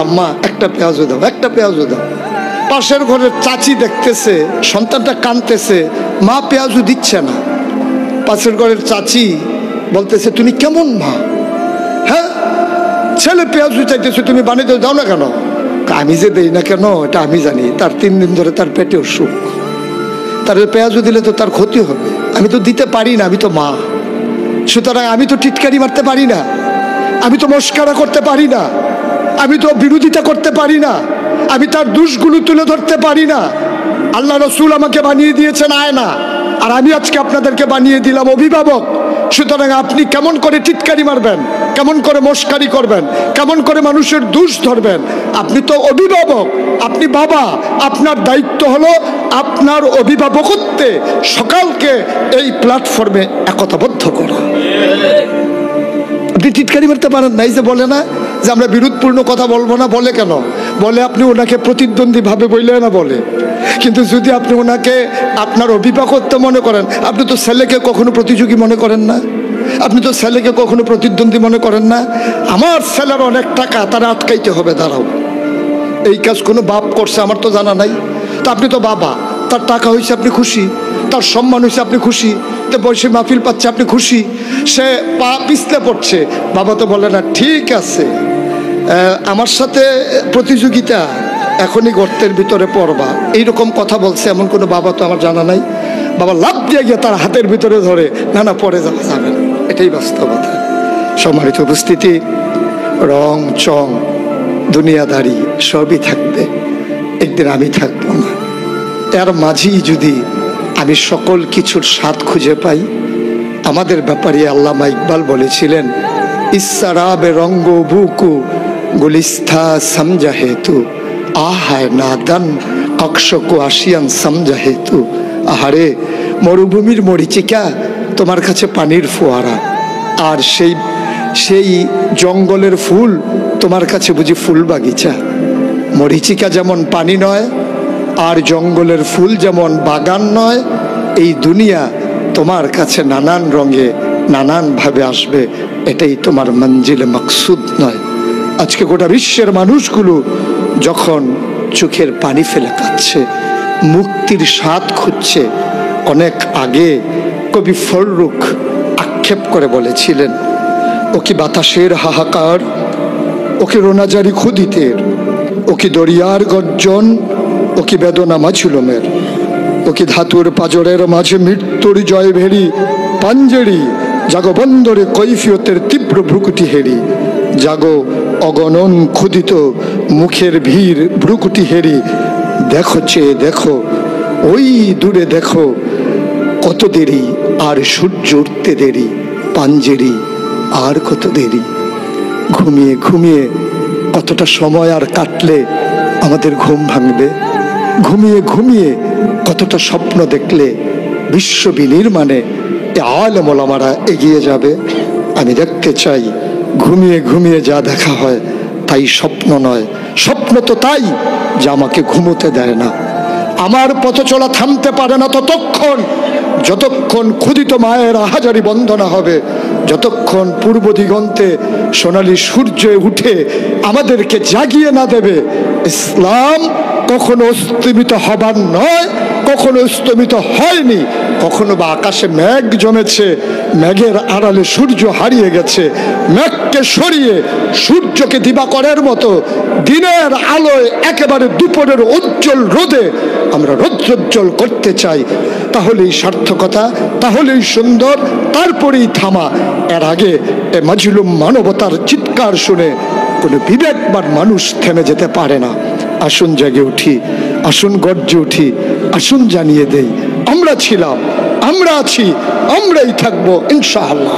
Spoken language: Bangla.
আম্মা একটা পেঁয়াজও দাও, একটা পেঁয়াজও দাও। পাশের ঘরের চাচি দেখতেছে সন্তানটা কাঁদতেছে, মা পেঁয়াজও দিচ্ছে না। পাশের ঘরের চাচি বলতেছে তুমি কেমন মা? হ্যাঁ, ছেলে পেঁয়াজও চাইতেছে, তুমি বানিয়ে দাও না কেন? আমি যে দেই না কেন এটা আমি জানি, তার 3 দিন ধরে তার পেটে অসুখ, তার পেঁয়াজও দিলে তো তার ক্ষতি হবে। আমি তো দিতে পারি না, আমি তো মা, সুতরাং আমি তো টিটকারি মারতে পারি না, আমি তো মস্কারা করতে পারি না, আমি তো বিরোধিতা করতে পারি না, আমি তার দোষগুলো তুলে ধরতে পারি না। আল্লাহ রসুল আমাকে বানিয়ে দিয়েছেন আয়না, আর আমি আজকে আপনাদেরকে বানিয়ে দিলাম অভিভাবক। সুতরাং আপনি কেমন করে টিটকারি মারবেন, কেমন করে মস্কারি করবেন, কেমন করে মানুষের দোষ ধরবেন? আপনি তো অভিভাবক, আপনি বাবা, আপনার দায়িত্ব হলো আপনার অভিভাবকত্বে সকালকে এই প্ল্যাটফর্মে একতাবদ্ধ করা। আপনি টিটকারি মারতে পারেন না। এই যে বলে না যে আমরা বিরোধপূর্ণ কথা বলবো না, বলে কেন? বলে আপনি ওনাকে প্রতিদ্বন্দ্বী ভাবে বললে না বলে। কিন্তু যদি আপনি ওনাকে আপনার অভিভাবকত্ব মনে করেন, আপনি তো ছেলেকে কখনো প্রতিযোগী মনে করেন না, আপনি তো ছেলেকে কখনো প্রতিদ্বন্দ্বী মনে করেন না। আমার ছেলের অনেক টাকা, তারা আটকাইতে হবে, দাঁড়াও, এই কাজ কোনো বাপ করছে আমার তো জানা নাই। তো আপনি তো বাবা, তার টাকা হয়েছে আপনি খুশি, তার সম্মান হয়েছে আপনি খুশি, তো বয়সে মাহফিল পাচ্ছে আপনি খুশি, সে পা পিছলে পড়ছে, বাবা তো বলে না ঠিক আছে আমার সাথে প্রতিযোগিতা, এখনই গর্তের ভিতরে পড়বা, এইরকম কথা বলছে এমন কোনো বাবা তো আমার জানা নাই। বাবা লাফ দিয়ে গিয়ে তার হাতের ভিতরে ধরে না না পরে যাওয়া যাবে না, এটাই বাস্তবতা। সম্মানিত উপস্থিতি, রং চং দুনিয়াদারি সবই থাকবে, একদিন আমি থাকবো না। এর মাঝেই যদি আমি সকল কিছুর স্বাদ খুঁজে পাই, আমাদের ব্যাপারে আল্লামা ইকবাল বলেছিলেন, ইসরাবে রঙ্গ বুকু গুলিস্থা সমঝা হেতু আহায় নাদান অক্ষকু আসিয়ান সমঝা হেতু। আহারে মরুভূমির মরিচিকা তোমার কাছে পানির ফোয়ারা, আর সেই জঙ্গলের ফুল তোমার কাছে বুঝি ফুল বাগিচা। মরিচিকা যেমন পানি নয়, আর জঙ্গলের ফুল যেমন বাগান নয়, এই দুনিয়া তোমার কাছে নানান রঙে নানানভাবে আসবে, এটাই তোমার মঞ্জিলে মকসুদ নয়। আজকে গোটা বিশ্বের মানুষগুলো যখন চোখের পানি ফেলে কাঁদছে, মুক্তির স্বাদ খুঁজছে, অনেক আগে কবি ফররুখ আক্ষেপ করে বলেছিলেন, ও কি বাতাসের হাহাকার, ও কি রোনাজারি খুদিতের, ও কি দরিয়ার গর্জন, ও কি বেদনা মাঝুলমের, ও কি ধাতুর পাজরের মাঝে মৃত্যুর জয় ভেরি পাঞ্জেরি, জাগো বন্দরে কৈফিয়তের তীব্র ভ্রুকুটি হেরি, জাগো অগণন ক্ষুদিত মুখের ভিড় ভ্রুকুটি হেরি, দেখো চেয়ে দেখো ওই দূরে দেখো কত দেরি, আর সূর্য উঠতে দেরি পাঞ্জেরি, আর কত দেরি। ঘুমিয়ে ঘুমিয়ে কতটা সময় আর কাটলে আমাদের ঘুম ভাঙবে, ঘুমিয়ে ঘুমিয়ে কতটা স্বপ্ন দেখলে বিশ্ব বিনির্মাণে আলেম ওলামারা এগিয়ে যাবে। আমি দেখতে চাই ঘুমিয়ে ঘুমিয়ে যা দেখা হয় তাই স্বপ্ন নয়, স্বপ্ন তো তাই যা আমাকে ঘুমোতে দেয় না। আমার পথ চলা থামতে পারে না ততক্ষণ যতক্ষণ ক্ষুদিত মায়ের আহাজারি বন্দনা হবে, যতক্ষণ পূর্ব দিগন্তে সোনালী সূর্য উঠে আমাদেরকে জাগিয়ে না দেবে। ইসলাম কখনো স্তমিত হবার নয়, কখনো স্তমিত হয়নি। কখনো বা আকাশে মেঘ জমেছে, মেঘের আড়ালে সূর্য হারিয়ে গেছে, মেঘকে সরিয়ে সূর্যকে দিবাকরের মতো দিনের আলোয় একেবারে দুপুরের উজ্জ্বল রোদে আমরা রৌদ্রোজ্জ্বল করতে চাই। তাহলেই সার্থকতা, তাহলেই সুন্দর, তারপরেই থামা। এর আগে এ মাজলুম মানবতার চিৎকার শুনে কোনো বিবেকবান মানুষ থেমে যেতে পারে না। আসুন জেগে উঠি, আসুন গর্জে উঠি, আসুন জানিয়ে দেই আমরা ছিলাম, আমরা আছি, আমরাই থাকবো ইনশাআল্লাহ।